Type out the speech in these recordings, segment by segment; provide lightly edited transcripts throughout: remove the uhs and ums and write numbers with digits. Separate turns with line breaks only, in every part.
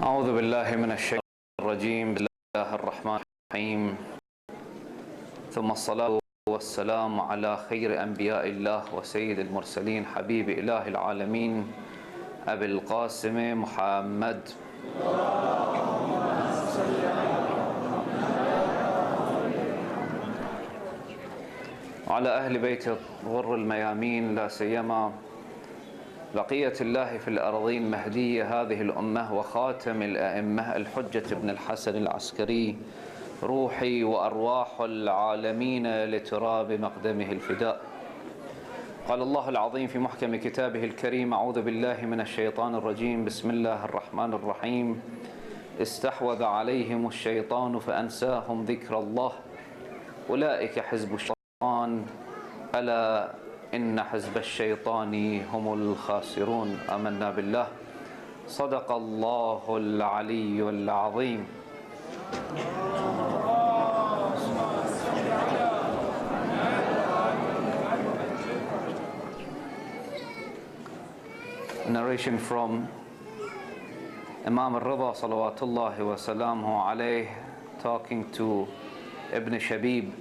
أعوذ بالله من الشيطان الرجيم. بسم الله الرحمن الرحيم. ثم الصلاة والسلام على خير أنبياء الله وسيد المرسلين حبيب إله العالمين أبي القاسم محمد وعلى أهل بيت الغر الميامين، لا سيما بقية الله في الأرضين مهدي هذه الأمة وخاتم الأئمة الحجة بن الحسن العسكري، روحي وأرواح العالمين لتراب مقدمه الفداء. قال الله العظيم في محكم كتابه الكريم: أعوذ بالله من الشيطان الرجيم، بسم الله الرحمن الرحيم. استحوذ عليهم الشيطان فأنساهم ذكر الله، أولئك حزب الشيطان، ألا إن حزب الشيطان هم الخاسرون. آمنا بالله. صدق الله العلي العظيم. Narration from Imam al-Rida salawatullahi wa salamuhu alayhi, talking to Ibn Shabib.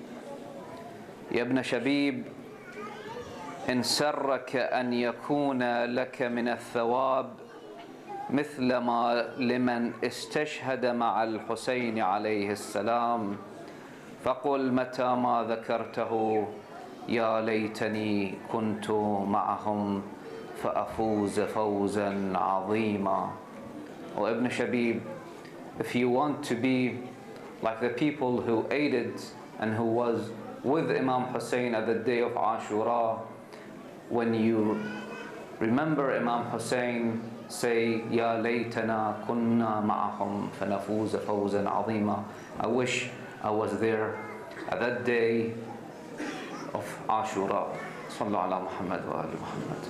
Ya Ibn Shabib, إن سرك أن يكون لك من الثواب مثل ما لمن استشهد مع الحسين عليه السلام فقل متى ما ذكرته يا ليتني كنت معهم فأفوز فوزا عظيما. O Ibn Shabib, if you want to be like the people who aided and who was with Imam Hussein at the day of Ashura, when you remember Imam Hussein, say, Ya laytana kunna ma'ahum fanafuza fawzan azima. I wish I was there at that day of Ashura. Sallu ala Muhammad wa ali Muhammad.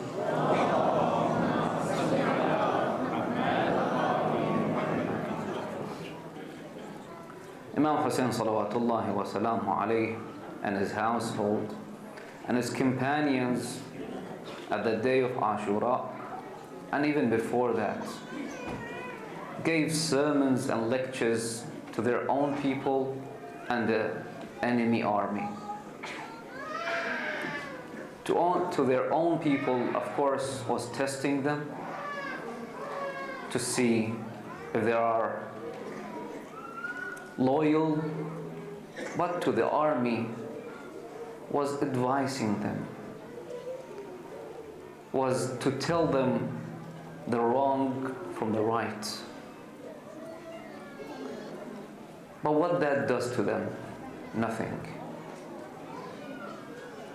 Imam Hussein salawatullahi wa salamu alayhi and his household and his companions at the day of Ashura, and even before that, gave sermons and lectures to their own people and the enemy army. To their own people, of course, was testing them to see if they are loyal, but to the army was advising them, was to tell them the wrong from the right. But what that does to them? Nothing.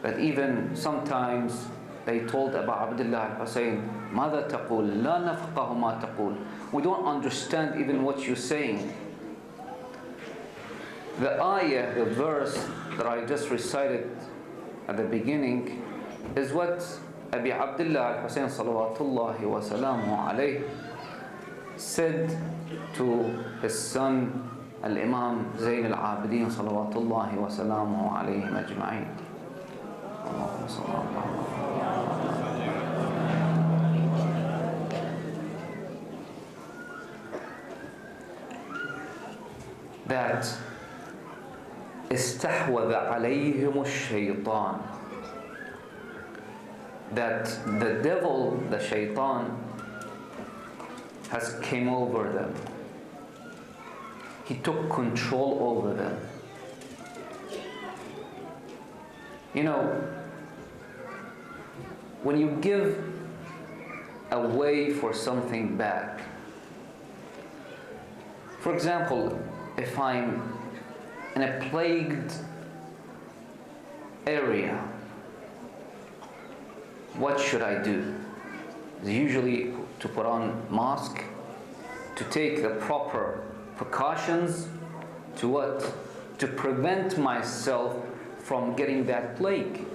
But even sometimes they told Abu Abdullah al-Hussein, ماذا تقول؟ لا نفقه ما تقول. We don't understand even what you're saying. The ayah, the verse that I just recited at the beginning, is what Abi Abdullah al-Hussein salawatullahi wa salamu alayhi said to his son Al-Imam Zayn al-Abidin salawatullahi wa salamu alayhi majma'in. That استحوذ عليهم الشيطان, that the devil, the shaitan, has came over them. He took control over them. You know, when you give away for something back, for example, if I'm in a plagued area, what should I do? Usually to put on mask, to take the proper precautions, to what? To prevent myself from getting that plague.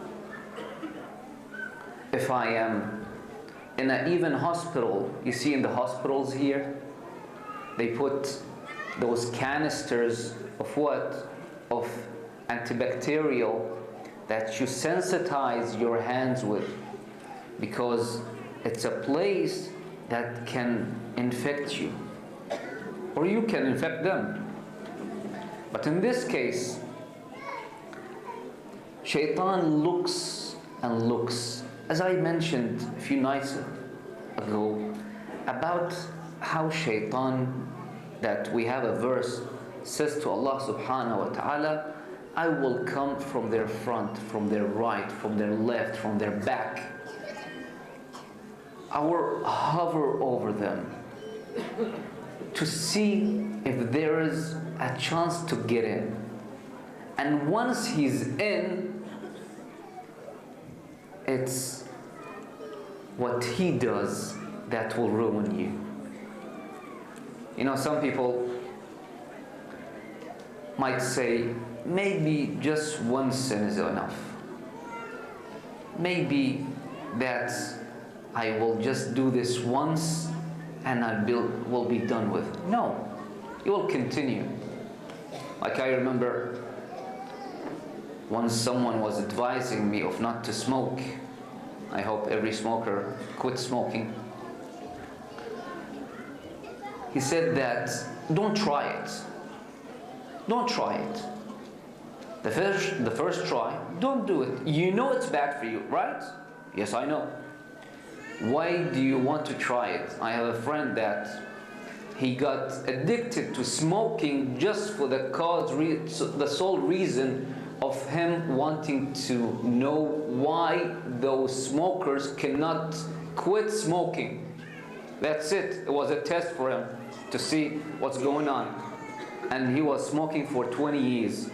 If I am in an even hospital, you see in the hospitals here, they put those canisters of what? Of antibacterial that you sensitize your hands with, because it's a place that can infect you. or you can infect them. But in this case, Shaitan looks and looks. As I mentioned a few nights ago about how Shaitan, that we have a verse, says to Allah subhanahu wa ta'ala, I will come from their front, from their right, from their left, from their back. I will hover over them to see if there is a chance to get in. And once he's in, it's what he does that will ruin you. You know, some people might say, maybe just one sin is enough. Maybe that I will just do this once and I will be done with. No, you will continue. Like I remember once someone was advising me of not to smoke. I hope every smoker quit smoking. He said that, don't try it. Don't try it. The first try, don't do it. You know it's bad for you, right? Yes, I know. Why do you want to try it? I have a friend that he got addicted to smoking just for the sole reason of him wanting to know why those smokers cannot quit smoking. That's it. It was a test for him to see what's going on. And he was smoking for 20 years.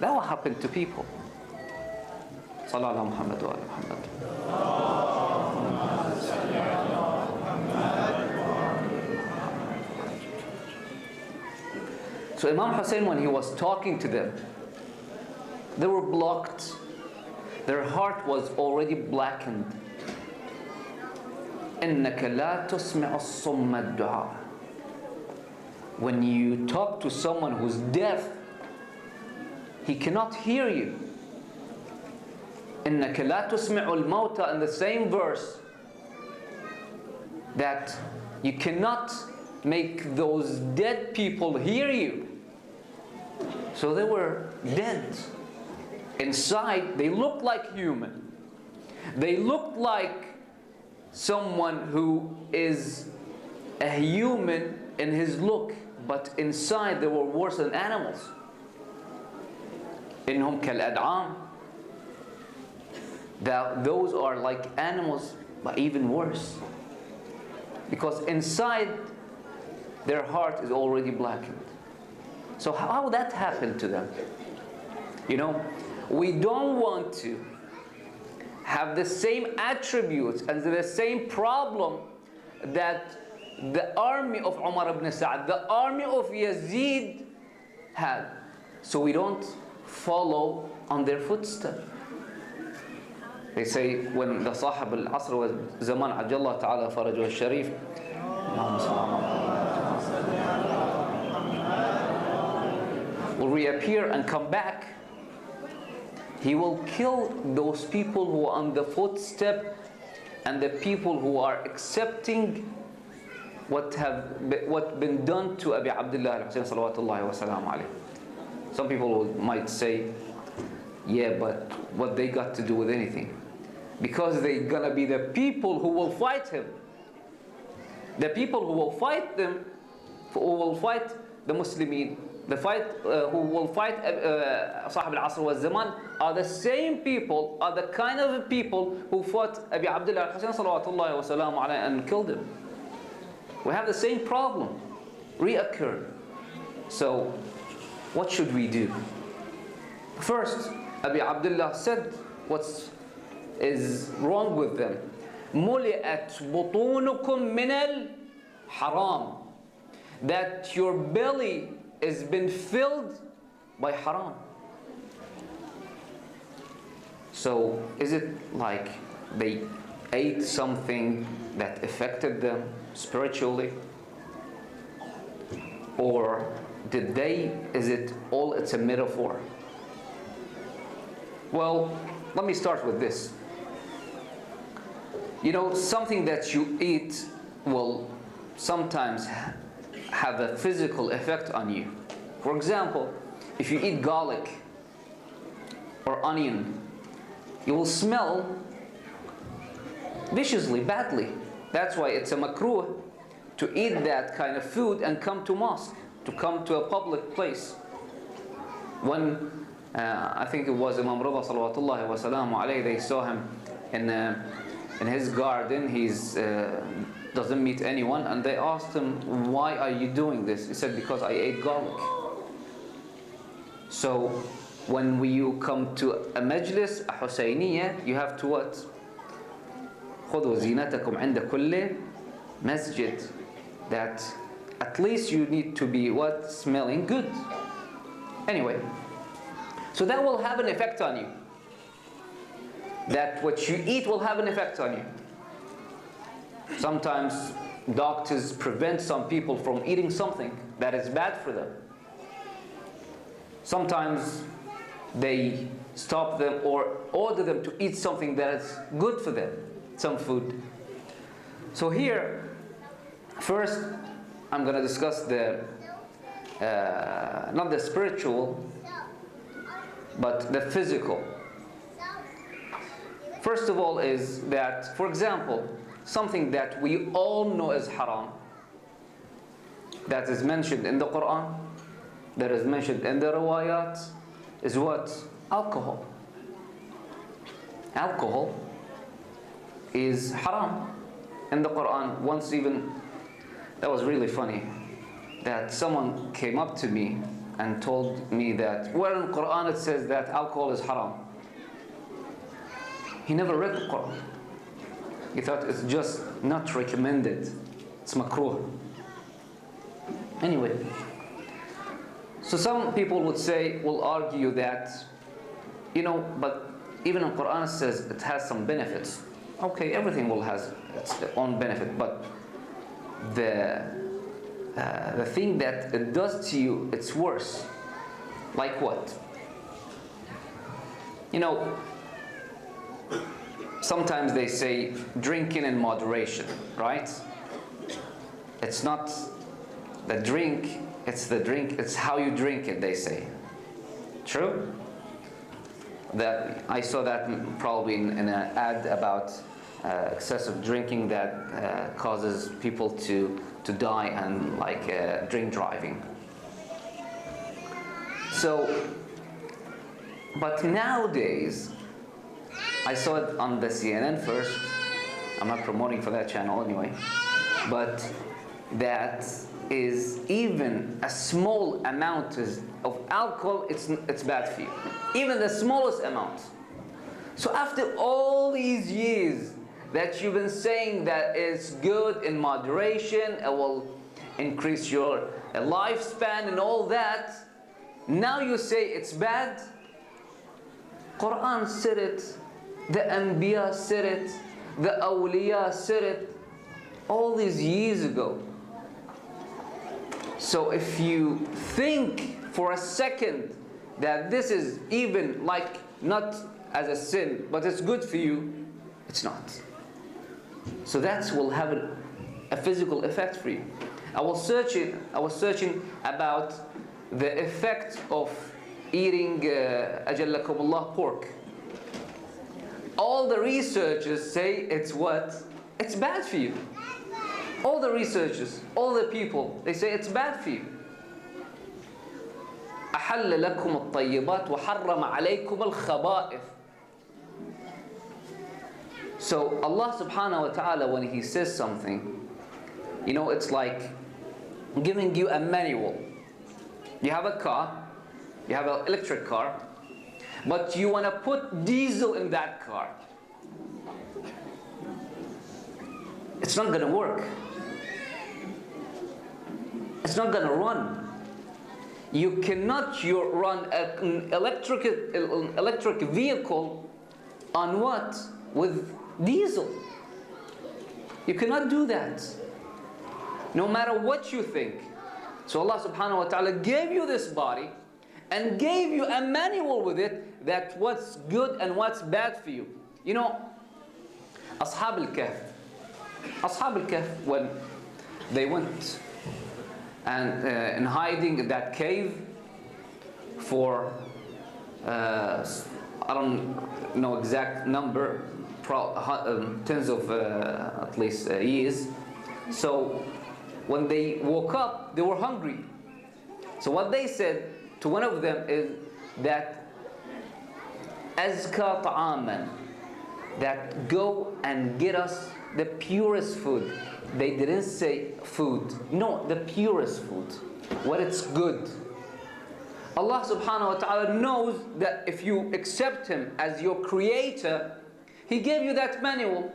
That will happen to people. Sallallahu ala Muhammad wa ala Muhammad. So Imam Hussein, when he was talking to them, they were blocked. Their heart was already blackened. إِنَّكَ لَا تُسْمِعُ الصُّمَّ الدُّعَاءَ. When you talk to someone who's deaf, he cannot hear you. إِنَّكَ لَا تُسْمِعُ الْمَوْتَى, in the same verse, that you cannot make those dead people hear you. So they were dead. Inside, they looked like human. They looked like someone who is a human in his look, but inside they were worse than animals. إِنْهُمْ كَالْأَدْعَامِ. Those are like animals, but even worse. Because inside, their heart is already blackened. So how would that happen to them? You know, we don't want to have the same attributes and the same problem that the army of Umar ibn Sa'd, the army of Yazid had. So we don't follow on their footsteps. They say when the Sahib al-Asr was Zaman Ajallah Ta'ala Farajuh al-Sharif, will reappear and come back, he will kill those people who are on the footstep and the people who are accepting what been done to Abi Abdullah al-Husayn salawatullahi wa salam alayhi. Some people might say, yeah, but what they got to do with anything? Because they're gonna be the people who will fight him. The people who will fight them, who will fight the Muslimin, who will fight Sahib al-Asr wa Zaman, are the same people, are the kind of people who fought Abi Abdullah al-Husayn salawatullahi wa salam alayhi and killed him. We have the same problem reoccurred. So what should we do? First, Abi Abdullah said what is wrong with them. مُلِئَتْ بُطُونُكُم مِّنَ الْحَرَامِ. That your belly has been filled by haram. So is it like they ate something that affected them spiritually? Or is it all, it's a metaphor? Well, let me start with this. You know, something that you eat will sometimes have a physical effect on you. For example, if you eat garlic or onion, you will smell viciously, badly. That's why it's a makruh to eat that kind of food and come to mosque, to come to a public place. When I think it was Imam Rida salawatullahi wa salamu alayhi, they saw him in his garden. He's doesn't meet anyone, and they asked him, why are you doing this? He said, because I ate garlic. So when you come to a majlis, a Husayniyah, you have to what? خذوا زينتكم عند كل masjid. That at least you need to be what? Smelling good. Anyway, so that will have an effect on you. That what you eat will have an effect on you. Sometimes doctors prevent some people from eating something that is bad for them. Sometimes they stop them or order them to eat something that is good for them, some food. So here, first I'm going to discuss the not the spiritual, but the physical. First of all is that, for example, something that we all know is haram, that is mentioned in the Quran, that is mentioned in the riwayat, is what? Alcohol. Alcohol is haram in the Quran. Once even, that was really funny, that someone came up to me and told me that where in the Quran it says that alcohol is haram. He never read the Quran. He thought it's just not recommended. It's makruh. Anyway, so some people would say, will argue that, but even in Quran it says it has some benefits. Okay, everything will has its own benefit, but the thing that it does to you, it's worse. Like what? Sometimes they say drinking in moderation, right? It's not the drink, it's how you drink it, they say. True? That I saw that probably in an ad about excessive drinking that causes people to die and drink driving. So, but nowadays, I saw it on the CNN first. I'm not promoting for that channel anyway. But that is even a small amount of alcohol, it's bad for you. Even the smallest amount. So after all these years that you've been saying that it's good in moderation, it will increase your lifespan and all that, now you say it's bad? Quran said it. The Anbiya said it, the Awliya said it, all these years ago. So if you think for a second that this is even not as a sin, but it's good for you, it's not. So that will have a physical effect for you. I was searching about the effect of eating ajallakumullah pork. All the researchers say it's what? It's bad for you. All the researchers, all the people, they say it's bad for you. أحل لكم الطيبات وحرم عليكم الخبائث. So Allah subhanahu wa ta'ala, when He says something, it's like giving you a manual. You have a car, you have an electric car, but you want to put diesel in that car. It's not going to work. It's not going to run. You cannot run an electric vehicle on what? With diesel. You cannot do that. No matter what you think. So Allah subhanahu wa ta'ala gave you this body and gave you a manual with it that what's good and what's bad for you. Ashab al-Kahf, when they went and hiding in that cave for I don't know exact number, tens of at least years. So when they woke up, they were hungry. So what they said to one of them is that azka ta'aman, that go and get us the purest food. They didn't say food, no, the purest food, what it's good. Allah subhanahu wa ta'ala knows that if you accept Him as your creator, He gave you that manual.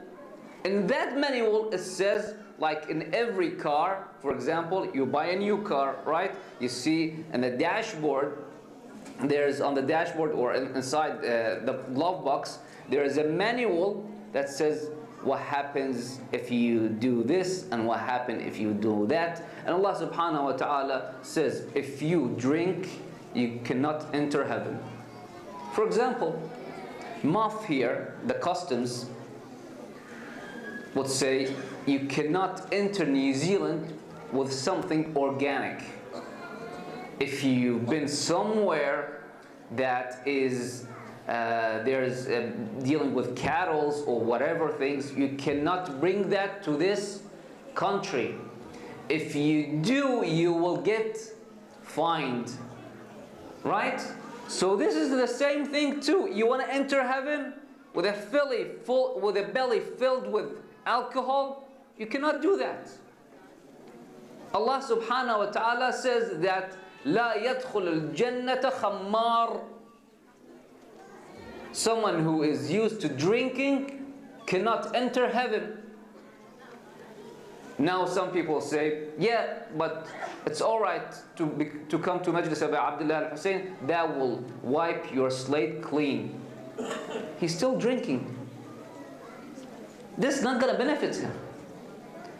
In that manual it says, like in every car, for example, you buy a new car, right? You see in the dashboard, there's on the dashboard or inside the glove box, there is a manual that says what happens if you do this and what happens if you do that. And Allah subhanahu wa ta'ala says, if you drink, you cannot enter heaven. For example, MAF here, the customs, would say you cannot enter New Zealand with something organic. If you've been somewhere that is there's dealing with cattle or whatever things, you cannot bring that to this country. If you do, you will get fined, right? So this is the same thing too. You want to enter heaven with a belly filled with alcohol? You cannot do that. Allah subhanahu wa ta'ala says that لا يدخل الجنة خمار. Someone who is used to drinking cannot enter heaven. Now some people say, yeah, but it's alright to come to Majlis of Abdullah al-Hussein, that will wipe your slate clean. He's still drinking. This is not going to benefit him.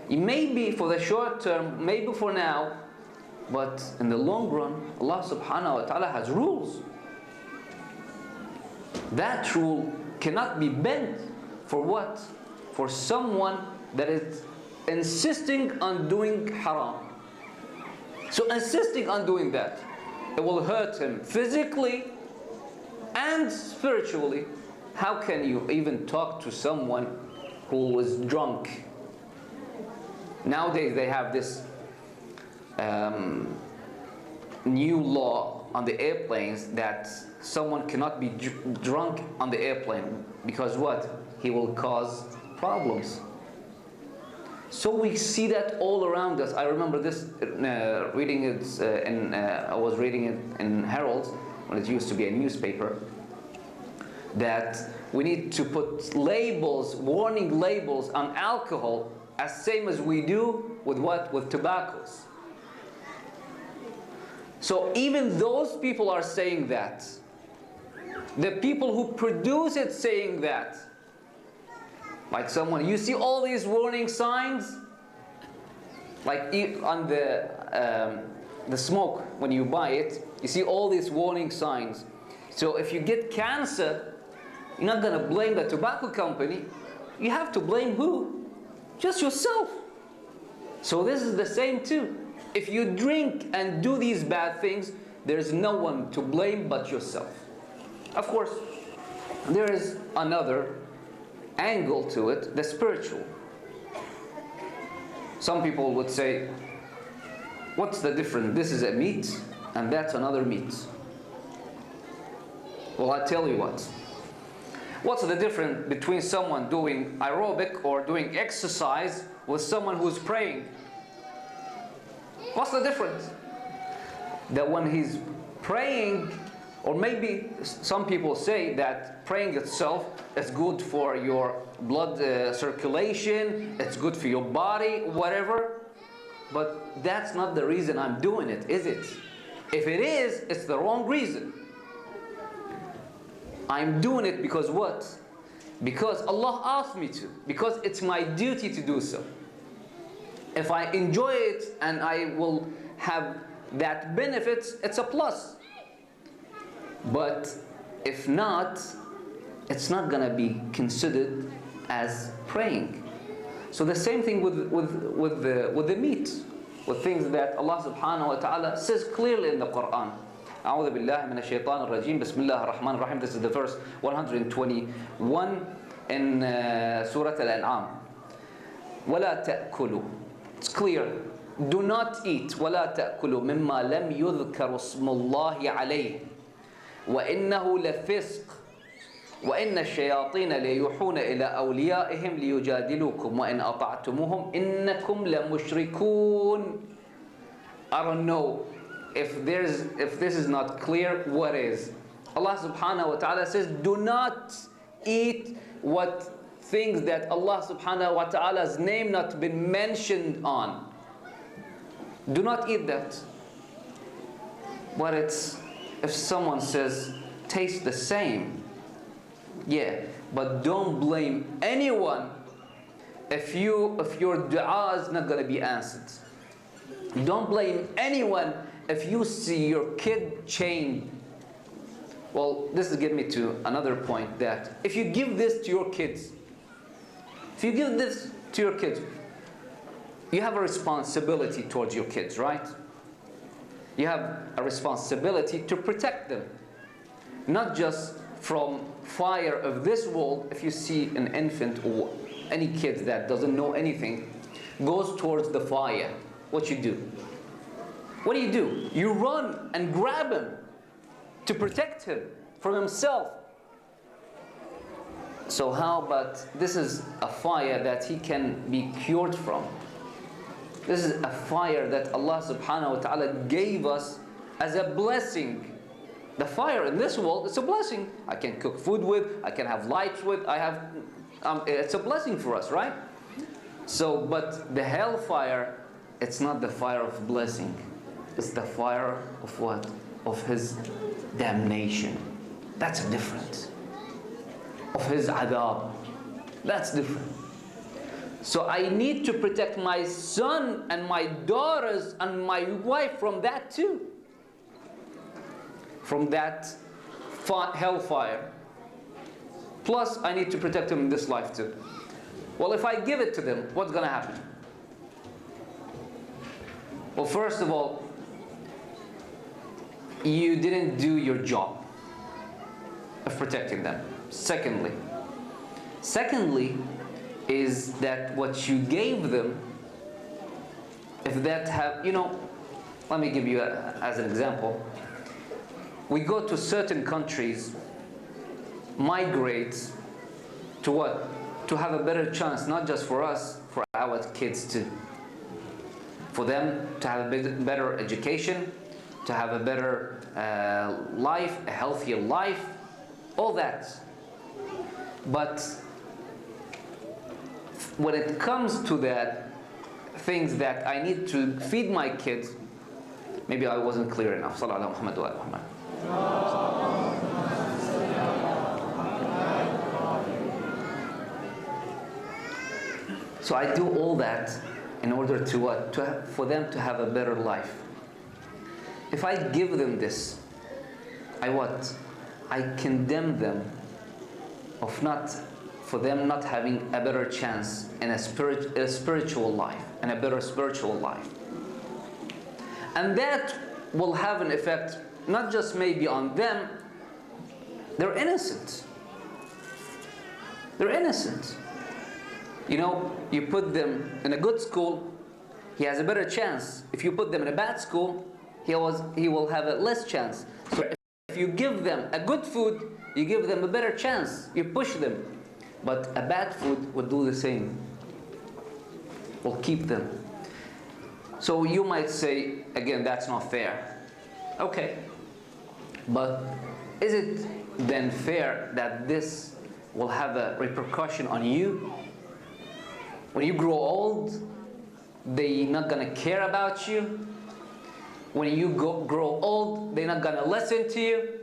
Maybe for the short term, maybe for now, but in the long run, Allah subhanahu wa ta'ala has rules. That rule cannot be bent for what? For someone that is insisting on doing haram. So insisting on doing that, it will hurt him physically and spiritually. How can you even talk to someone who is drunk? Nowadays they have this new law on the airplanes that someone cannot be drunk on the airplane because what? He will cause problems. So we see that all around us. I remember this reading it I was reading it in Herald when it used to be a newspaper, that we need to put labels, warning labels on alcohol, as same as we do with what? With tobaccos. So even those people are saying that. The people who produce it saying that. Like someone, you see all these warning signs, like on the smoke when you buy it, you see all these warning signs. So if you get cancer, you're not going to blame the tobacco company. You have to blame who? Just yourself. So this is the same too. If you drink and do these bad things, there's no one to blame but yourself. Of course, there is another angle to it, the spiritual. Some people would say, what's the difference? This is a meat and that's another meat. Well, I tell you what. What's the difference between someone doing aerobic or doing exercise with someone who's praying? What's the difference? That when he's praying, or maybe some people say that praying itself is good for your blood circulation, it's good for your body, whatever. But that's not the reason I'm doing it, is it? If it is, it's the wrong reason. I'm doing it because what? Because Allah asked me to. Because it's my duty to do so. If I enjoy it and I will have that benefits, it's a plus. But if not, it's not going to be considered as praying. So the same thing with the meat. with things that Allah subhanahu wa ta'ala says clearly in the Quran. أعوذ بالله من الشيطان الرجيم بسم الله الرحمن الرحيم. This is the verse 121 in Surah Al-An'am. ولا تأكلوا. It's clear. Do not eat. ولا تأكلوا مما لم يذكر اسم الله عليه وإنه لفسق وإن الشياطين ليوحون إلى أوليائهم ليجادلوكم وإن أطعتموهم إنكم لمشركون. I don't know if this is not clear, what is? Allah subhanahu wa ta'ala says, do not eat what things that Allah subhanahu wa ta'ala's name not been mentioned on. Do not eat that. But it's, if someone says, taste the same, yeah, but don't blame anyone if your dua is not going to be answered. Don't blame anyone if you see your kid change. Well, this will get me to another point, that if you give this to your kids, you have a responsibility towards your kids, right? You have a responsibility to protect them, not just from fire of this world. If you see an infant or any kid that doesn't know anything goes towards the fire, what you do? What do? You run and grab him to protect him from himself. So how about this is a fire that he can be cured from? This is a fire that Allah subhanahu wa ta'ala gave us as a blessing. The fire in this world, it's a blessing. I can cook food with, I can have lights with, it's a blessing for us, right? So, but the hellfire, it's not the fire of blessing. It's the fire of what? Of his damnation. That's different. Of his adab. That's different. So I need to protect my son and my daughters and my wife from that too. From that hellfire. Plus, I need to protect them in this life too. Well, if I give it to them, what's going to happen? Well, first of all, you didn't do your job of protecting them. Secondly is that what you gave them, if that have, let me give you as an example. We go to certain countries, migrate to what? To have a better chance, not just for us, for our kids too. For them to have a better education, to have a better life, a healthier life, all that. But when it comes to that, things that I need to feed my kids, maybe I wasn't clear enough. Sallallahu Muhammad wa Muhammad. So I do all that in order to what? For them to have a better life. If I give them this, I condemn them for them not having a better chance in a spiritual life, and a better spiritual life. And that will have an effect, not just maybe on them, they're innocent. They're innocent. You put them in a good school, he has a better chance. If you put them in a bad school, he will have a less chance. So if you give them a good food, you give them a better chance. You push them. But a bad food will do the same. Will keep them. So you might say, again, that's not fair. Okay. But is it then fair that this will have a repercussion on you? When you grow old, they're not going to care about you. When you grow old, they're not going to listen to you.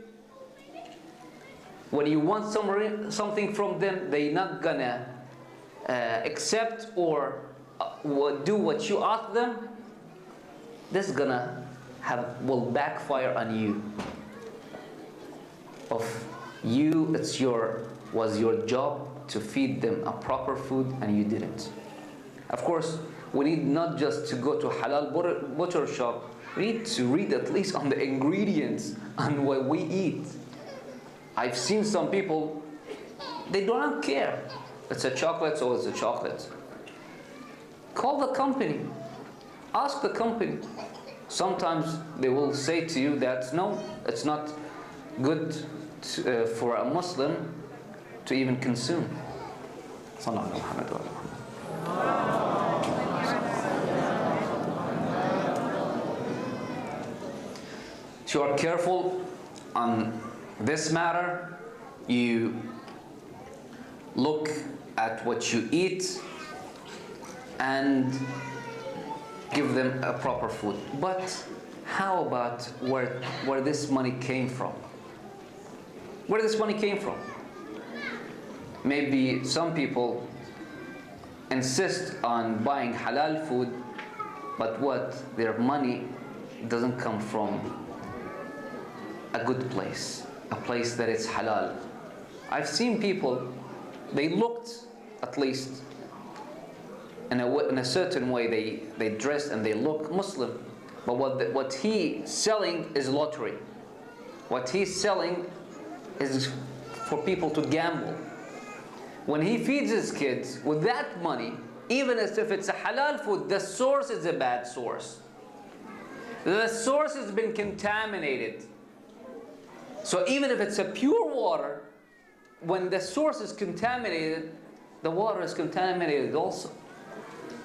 When you want something from them, they're not going to accept or do what you ask them. This is going to will backfire on you. Was your job to feed them a proper food, and you didn't. Of course, we need not just to go to halal butcher shop, we need to read at least on the ingredients on what we eat. I've seen some people, they don't care. It's a chocolate, so it's a chocolate. Call the company. Ask the company. Sometimes they will say to you that no, it's not good for a Muslim to even consume. Sallallahu alaihi Muhammad wa So you are careful on this matter. You look at what you eat and give them a proper food. But how about where this money came from? Where this money came from? Maybe some people insist on buying halal food, but their money doesn't come from a good place, a place that is halal. I've seen people, they looked at least in a certain way, they dress and they look Muslim, but what he's selling is lottery. What he's selling is for people to gamble. When he feeds his kids with that money, even as if it's a halal food, the source is a bad source. The source has been contaminated. So even if it's a pure water, when the source is contaminated, the water is contaminated also.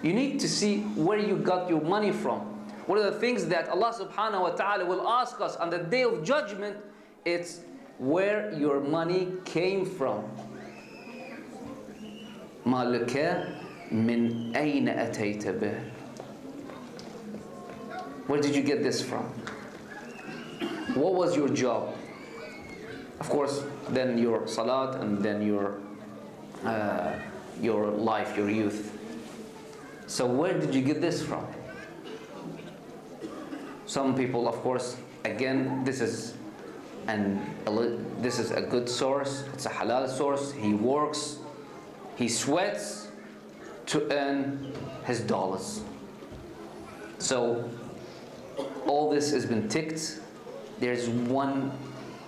You need to see where you got your money from. One of the things that Allah subhanahu wa ta'ala will ask us on the day of judgment, it's where your money came from. مَا لَكَ مِنْ أَيْنَ أَتَيْتَ بِهِ. Where did you get this from? What was your job? Of course, then your salat and then your life, your youth. So where did you get this from? Some people, of course, again, this is a good source. It's a halal source. He works, he sweats to earn his dollars. So all this has been ticked. There's one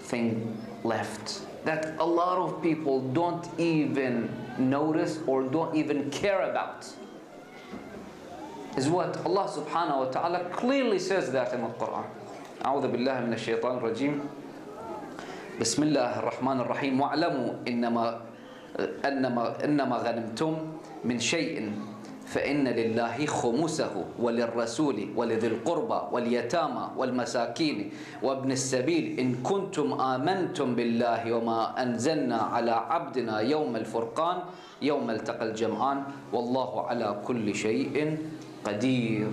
thing left that a lot of people don't even notice or don't even care about. Is what Allah subhanahu wa ta'ala clearly says that in the Quran. أعوذ بالله من الشيطان الرجيم. بسم الله الرحمن الرحيم. واعلموا إنما غنمتم من شيء فإن لله خمسه وللرسول ولذي القربى واليتامى والمساكين وابن السبيل إن كنتم آمنتم بالله وما أنزلنا على عبدنا يوم الفرقان يوم التقى الجمعان والله على كل شيء قدير.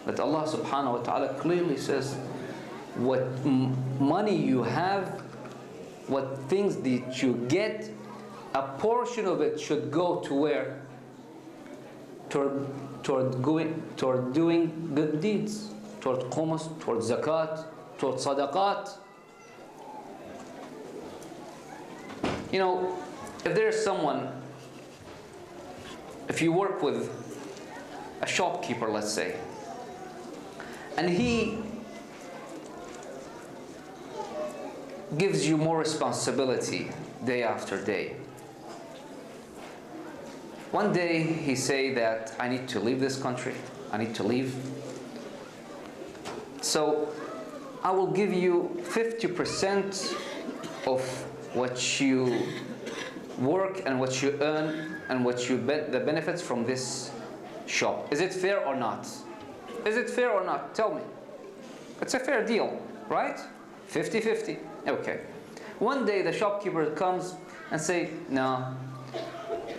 That Allah subhanahu wa ta'ala clearly says what money you have, what things that you get, a portion of it should go to where? Toward doing good deeds, toward khumus, toward zakat, toward sadaqat. You know, if there's someone, if you work with a shopkeeper, let's say, and he gives you more responsibility day after day. One day he say that I need to leave this country, I need to leave. So I will give you 50% of what you work and what you earn and what you the benefits from this shop. Is it fair or not? Is it fair or not? Tell me. It's a fair deal, right? 50-50. Okay. One day the shopkeeper comes and say, no,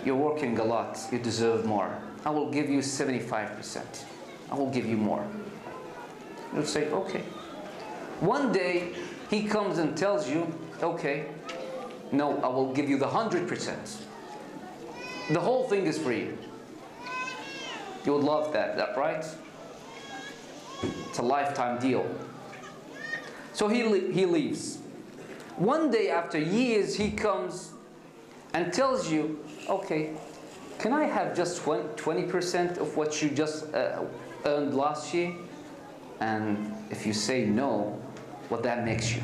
you're working a lot, you deserve more. I will give you 75%. I will give you more. You'll say, okay. One day he comes and tells you, okay, no, I will give you the 100%. The whole thing is free. You would love that, right? It's a lifetime deal. So he leaves. One day after years he comes and tells you, okay, can I have just 20% of what you just earned last year? And if you say no, what that makes you?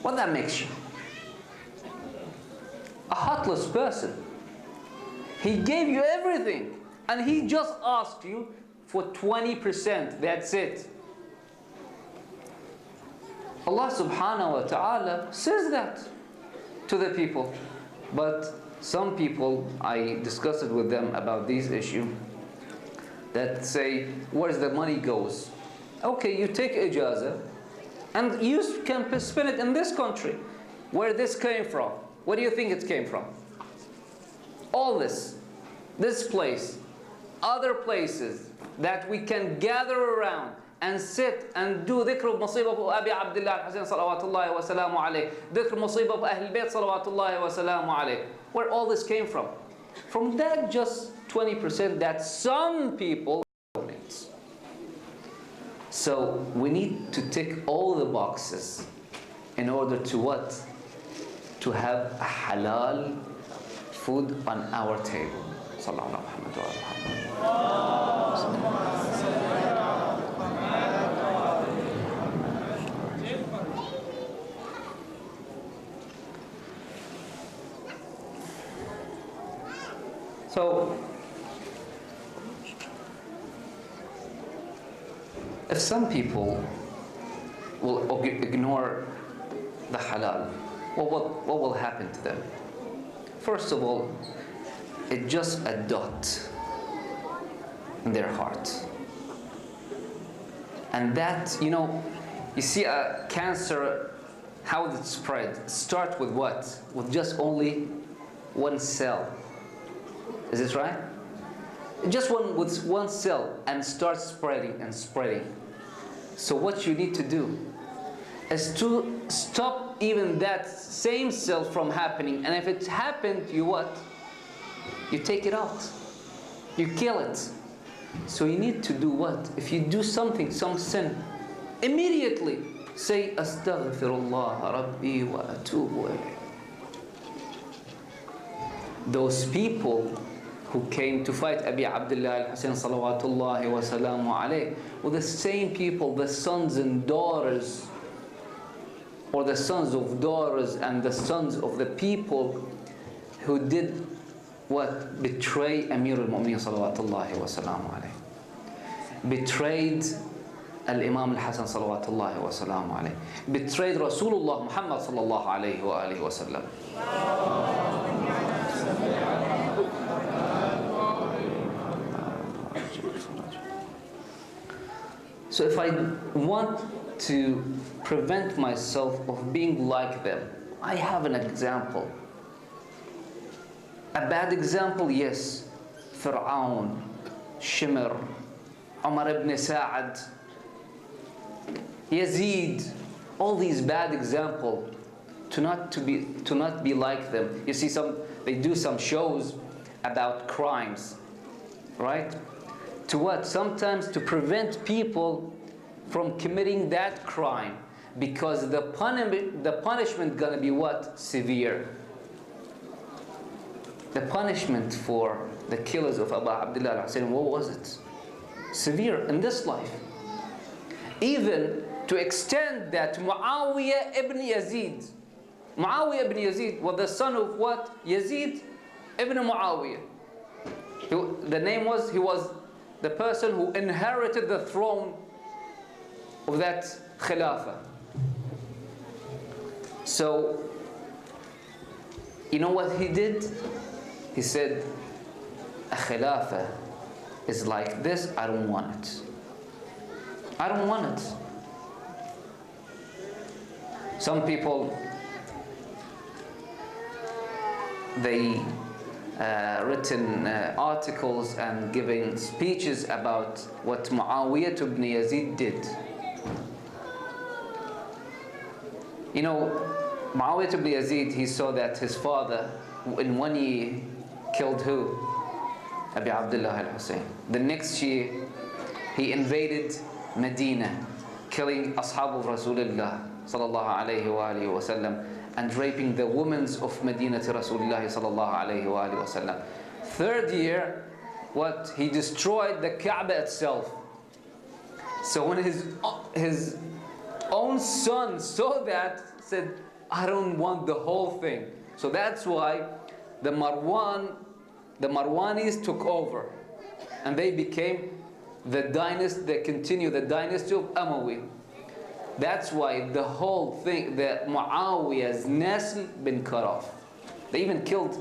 What that makes you? A heartless person. He gave you everything, and he just asked you for 20%. That's it. Allah subhanahu wa ta'ala says that to the people. But some people, I discussed it with them about this issue, that say, where's the money goes? Okay, you take ijazah, and you can spend it in this country. Where this came from? Where do you think it came from? All this place, other places that we can gather around and sit and do dhikr musibah Abi Abdullah al-Husayn salawatullahi wa salamu alayh, dhikr musibah Ahlulbayt salawatullahi wa salamu alayh. Where all this came from? From that just 20% that some people donate. So we need to tick all the boxes in order to what? To have a halal food on our table. Sallallahu Muhammad wa Muhammad. So, if some people will ignore the halal, what will happen to them? First of all, it's just a dot in their heart. And that, you see a cancer, how it spread? Start with what? With just only one cell. Is this right? Just with one cell, and start spreading and spreading. So what you need to do is to stop even that same cell from happening. And if it happened, you what? You take it out. You kill it. So you need to do what? If you do something, some sin, immediately say, Astaghfirullah Rabbi wa atubu ilayh. Those people who came to fight Abi Abdullah al-Husayn salawatullahi wa salamu alayh were the same people, the sons and daughters, or the sons of daughters and the sons of the people who did what? Betray Amir al-Mu'mineen salawatullahi wa salamu alayh. Betrayed Al-Imam al-Hasan salawatullahi wa salamu alayh. Betrayed Rasulullah Muhammad sallallahu alayhi wa alihi wa sallam. So if I want to prevent myself of being like them, I have an example. A bad example, yes. Fir'aun, Shimr, Umar ibn Sa'ad, Yazid, all these bad examples, to not be like them. You see, they do some shows about crimes, right? To what? Sometimes to prevent people from committing that crime, because the punishment gonna be what? Severe. The punishment for the killers of Abu Abdullah al-Husayn, what was it? Severe in this life. Even to extend that Muawiyah ibn Yazid. Muawiyah ibn Yazid was the son of what? Yazid ibn Muawiyah. The name was, he was the person who inherited the throne of that Khilafah. So, you know what he did? He said, a Khilafah is like this, I don't want it. I don't want it. Some people, they written articles and giving speeches about what Muawiyah ibn Yazid did. You know, Muawiyah ibn Yazid, he saw that his father in 1 year killed who? Abi Abdullah al-Husayn. The next year he invaded Medina, killing Ashab of Rasulullah sallallahu alayhi wa alihi wa sallam, and raping the women of Medina to Rasulullah sallallahu alayhi wa alihi wa sallam. Third year, what? He destroyed the Kaaba itself. So when his own son saw that, said, I don't want the whole thing. So that's why the Marwanis took over. And they became the dynasty, they continue the dynasty of Umayyad. That's why the whole thing, the Muawiyah's nasl been cut off. They even killed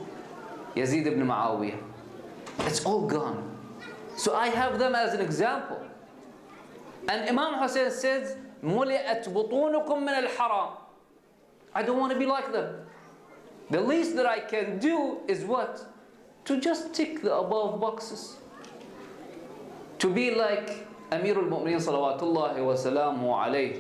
Yazid ibn Muawiyah. It's all gone. So I have them as an example. And Imam Hussein says, مُلِئَتْ بُطُونُكُم مِّنَ الْحَرَامِ. I don't want to be like them. The least that I can do is what? To just tick the above boxes. To be like Amir al-Mu'mineen salawatullahi wa salamu alayhi,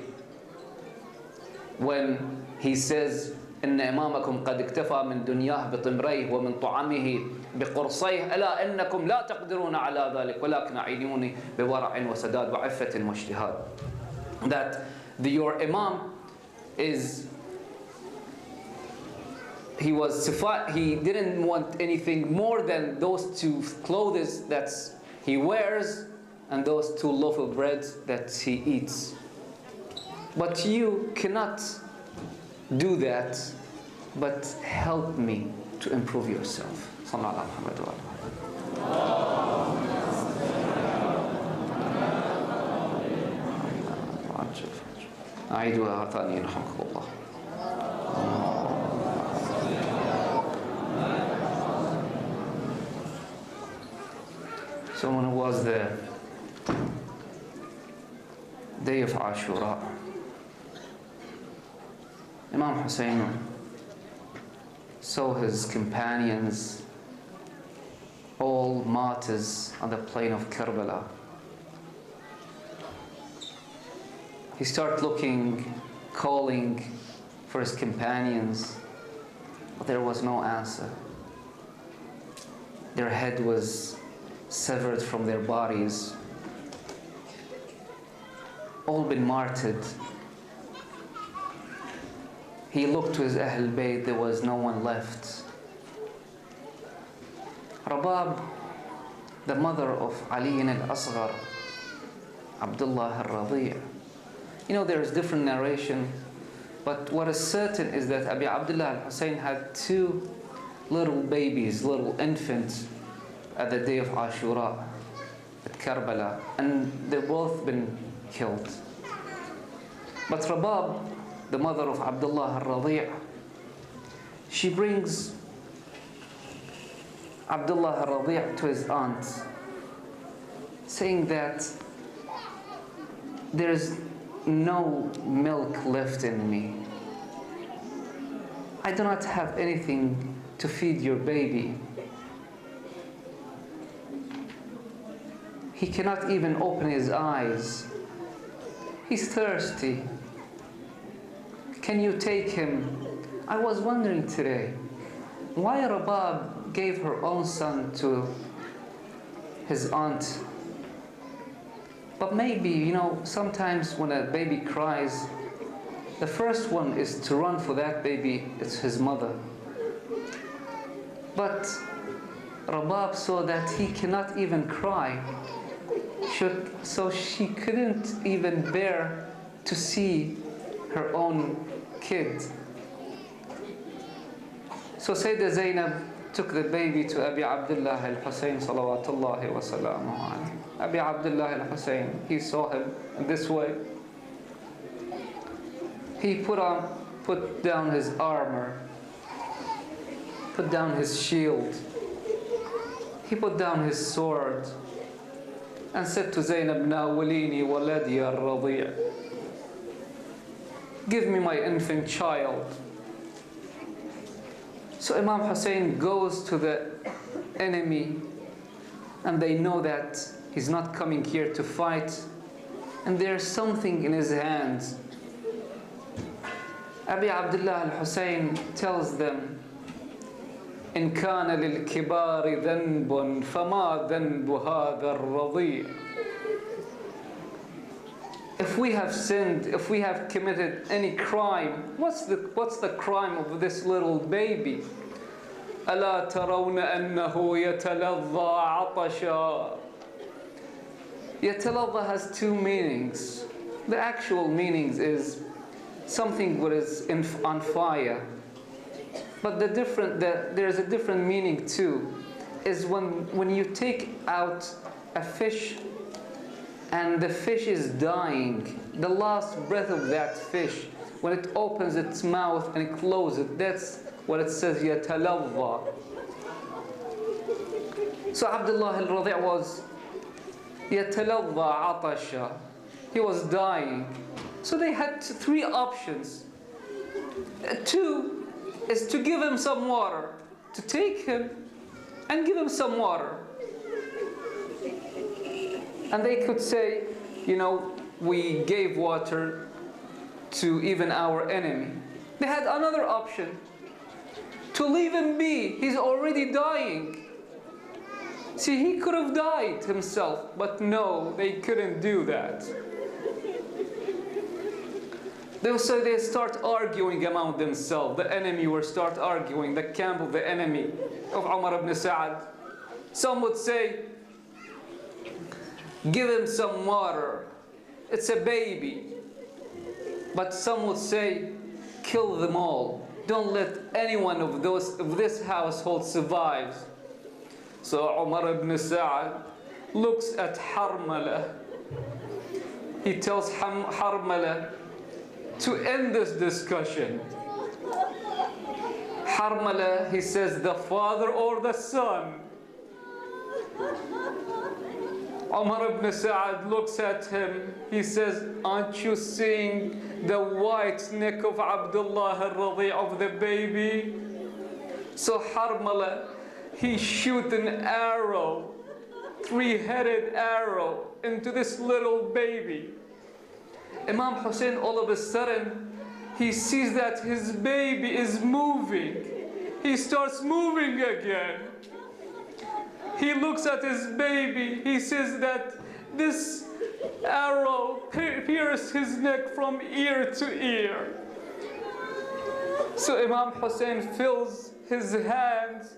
when he says, إن إمامكم قد اكتفى من دنياه بطمريه ومن طعامه بقرصيه ألا إنكم لا تقدرون على ذلك ولكن أعينوني بورع وسداد وعفة واجتهاد. That your Imam is, he didn't want anything more than those two clothes that he wears and those two loaf of bread that he eats. But you cannot do that, but help me to improve yourself. Sallallahu alaihi wasallam. So when it was the day of Ashura, Imam Hussein saw his companions, all martyrs on the plain of Karbala. He started looking, calling for his companions, but there was no answer. Their head was severed from their bodies, all been martyred. He looked to his Ahlulbayt, there was no one left. Rabab, the mother of Ali al-Asghar, Abdullah al-Radi'. You know, there is different narration, but what is certain is that Abi Abdullah al-Hussein had two little babies, little infants, at the day of Ashura at Karbala, and they've both been killed. But Rabab, the mother of Abdullah al-Radi', she brings Abdullah al-Radi' to his aunt, saying that there's no milk left in me. I do not have anything to feed your baby. He cannot even open his eyes. He's thirsty. Can you take him? I was wondering today, why Rabab gave her own son to his aunt. But maybe, you know, sometimes when a baby cries, the first one is to run for that baby, it's his mother. But Rabab saw that he cannot even cry. So she couldn't even bear to see her own kid. So Sayyidah Zainab took the baby to Abi Abdullah al-Hussein salawatullahi wa salamu alayhi. Abi Abdullah al-Hussein, he saw him in this way. He put down his armor, put down his shield, he put down his sword, and said to Zainab, Nawalini waladi al-Radi', give me my infant child. So Imam Hussein goes to the enemy, and they know that he's not coming here to fight, and there's something in his hands. Abi Abdullah al-Hussein tells them, إن كان للكبار ذنب فما ذنب هذا الرضيع. If we have sinned, if we have committed any crime, what's the crime of this little baby? ألا ترون أنه يتلظى عطشا. Yataladha has two meanings. The actual meanings is something that is on fire. But there's a different meaning too. Is when you take out a fish and the fish is dying, the last breath of that fish, when it opens its mouth and it closes it, that's what it says, Yataladha. So Abdullah al-Radi' was Yataladha atasha. He was dying. So they had three options. Two is to give him some water, to take him and give him some water. And they could say, we gave water to even our enemy. They had another option, to leave him be. He's already dying. See, he could have died himself, but no, they couldn't do that. So they start arguing among themselves. The enemy will start arguing, the camp of the enemy of Umar ibn Sa'ad. Some would say, give him some water. It's a baby. But some would say, kill them all. Don't let anyone of this household survive. So Umar ibn Sa'ad looks at Harmala. He tells Harmala to end this discussion. Harmala, he says, the father or the son? Umar ibn Sa'ad looks at him. He says, aren't you seeing the white neck of Abdullah al-Radi' of the baby? So Harmala, he shoots an arrow, three-headed arrow, into this little baby. Imam Hussein, all of a sudden, he sees that his baby is moving. He starts moving again. He looks at his baby. He says that this arrow pierced his neck from ear to ear. So Imam Hussein fills his hands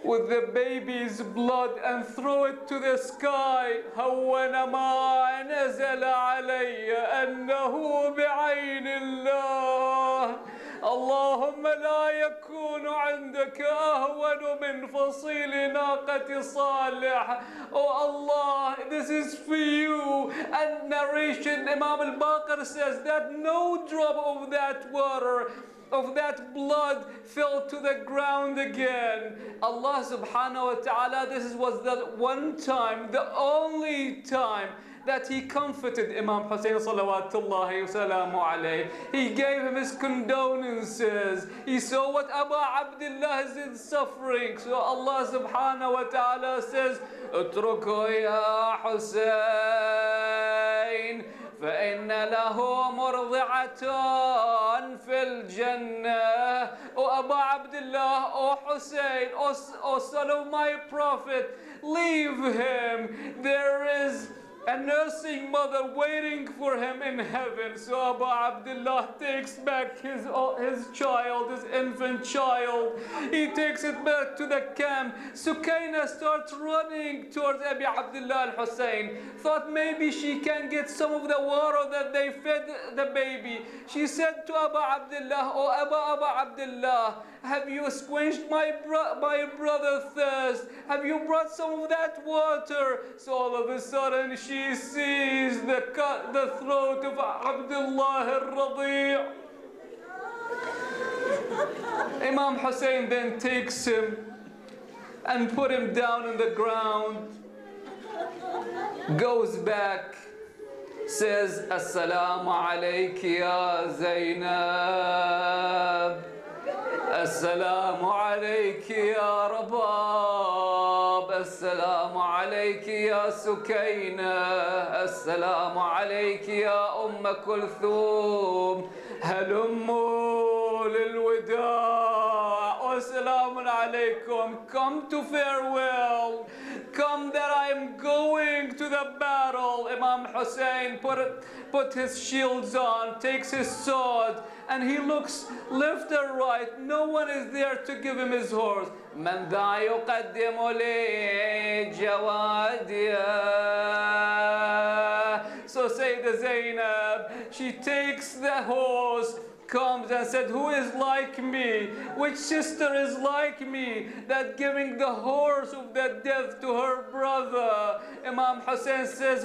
with the baby's blood and throw it to the sky. هون ما نزل علي أنه بعين الله. اللهم لا يكون عندك أهون من فصيل ناقة صالح. Oh Allah, this is for you. And narration, Imam al-Baqir says that no drop of that water, of that blood, fell to the ground again. Allah subhanahu wa ta'ala, this was the one time, the only time that he comforted Imam Hussein salawatullahi wa salamu alayhi. He gave him his condolences. He saw what Abu Abdullah is suffering. So Allah subhanahu wa ta'ala says, اتركه يا حسين فإن له مرضعة في الجنة. O Abu Abdullah, O Hussein, O son of my prophet, leave him. There is a nursing mother waiting for him in heaven. So Abu Abdullah takes back his child, his infant child. He takes it back to the camp. Sukaina starts running towards Abi Abdullah al-Hussein. Thought maybe she can get some of the water that they fed the baby. She said to Abu Abdullah, "Oh Abu Abdullah, have you quenched my brother's thirst? Have you brought some of that water?" So all of a sudden she sees the throat of Abdullah al-Radi'. Imam Hussein then takes him and put him down on the ground, goes back, says, "Assalamu alayki ya Zainab. Assalamu alayki ya Rabab. Assalamu alayki ya Sukaina. Assalamu alayki ya Kulthum. Halummu lilwida'." Assalamu alaikum. Come to farewell. Come that I am going to the battle. Imam Hussein put his shields on, takes his sword, and he looks left and right. No one is there to give him his horse. من ذا يقدم لي جواديا. So Sayyidah Zainab, she takes the horse, comes and said, who is like me? Which sister is like me that giving the horse of the death to her brother? Imam Hussein says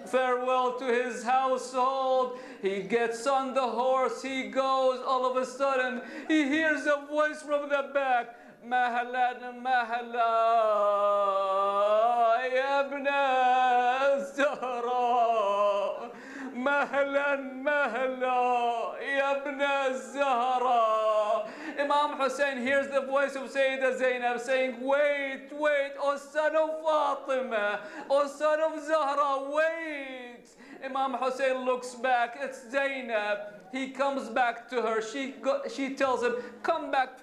farewell to his household. He gets on the horse, he goes. All of a sudden, he hears a voice from the back. مهلا مهلا يا ابن الزهراء مهلا مهلا يا ابن الزهراء. Imam Hussein hears the voice of Sayyidah Zainab saying, wait, wait, O son of Fatima, O son of Zahra, wait. Imam Hussein looks back, it's Zainab. He comes back to her. She tells him, come back,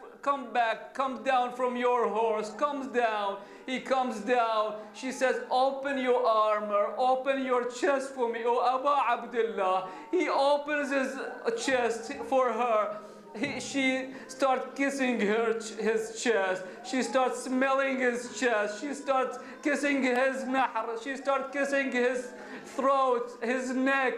come down from your horse, comes down. He comes down. She says, open your armor, open your chest for me, O Aba Abdullah. He opens his chest for her. She starts kissing his chest. She starts smelling his chest. She starts kissing his nahr. She starts kissing his throat, his neck.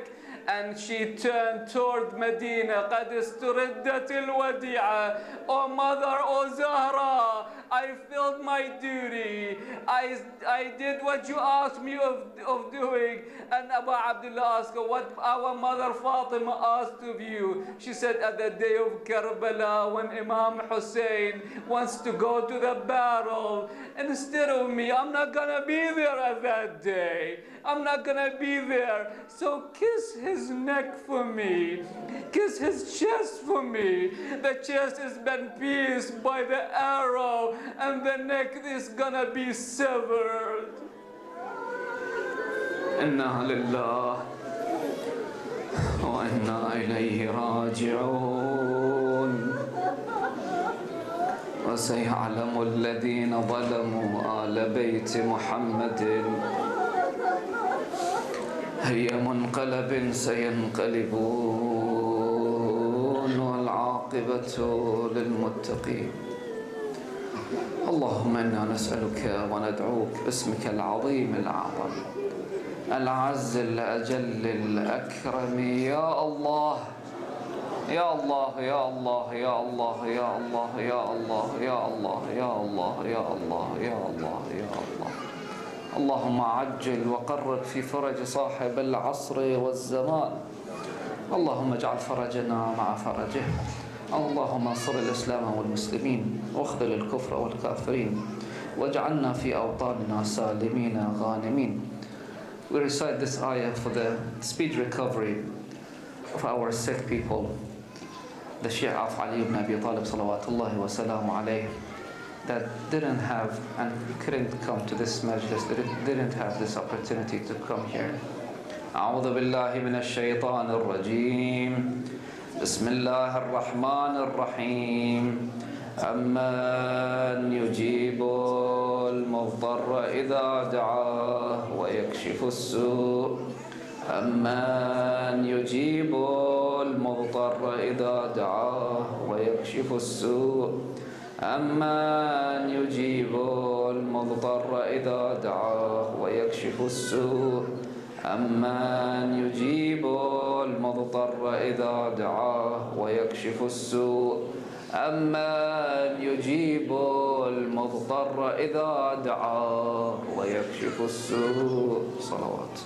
And she turned toward Medina. قد استردت الوديعة. O mother, O Zahra, I filled my duty. I did what you asked me of doing. And Abu Abdullah asked her, what our mother Fatima asked of you. She said, at the day of Karbala, when Imam Hussein wants to go to the battle, instead of me, I'm not gonna be there at that day. I'm not gonna be there. So kiss his neck for me. Kiss his chest for me. The chest has been pierced by the arrow, and the neck is gonna be severed. Inna lillah wa inna ilayhi raji'un. وسيعلم الذين ظلموا آل بيت محمد هي منقلب سينقلبون والعاقبة للمتقين. اللهم إنا نسألك وندعوك باسمك العظيم الأعظم الأعز الأجل الأكرم يا الله يا الله يا الله يا الله يا الله يا الله يا الله يا الله يا الله يا الله يا الله. اللهم عجل وقرب في فرج صاحب العصر والزمان. اللهم اجعل فرجنا مع فرجه. اللهم انصر الإسلام والمسلمين واخذل الكفر والكافرين واجعلنا في أوطاننا سالمين غانمين. We recite this ayah for the speed recovery of our sick people. The Shia of Ali ibn Abi Talib salawatullahi wa salamu alayhi, that didn't have and couldn't come to this majlis, didn't have this opportunity to come here. أعوذ بالله من الشيطان الرجيم. بسم الله الرحمن الرحيم. أمن يجيب المضطر إذا دعاه ويكشف السوء. أمن يجيب المضطر إذا دعاه ويكشف السوء. أمن يجيب المضطر إذا دعاه ويكشف السوء. أمن يجيب المضطر إذا دعاه ويكشف السوء. أمن يجيب المضطر إذا دعاه ويكشف السوء. صلوات.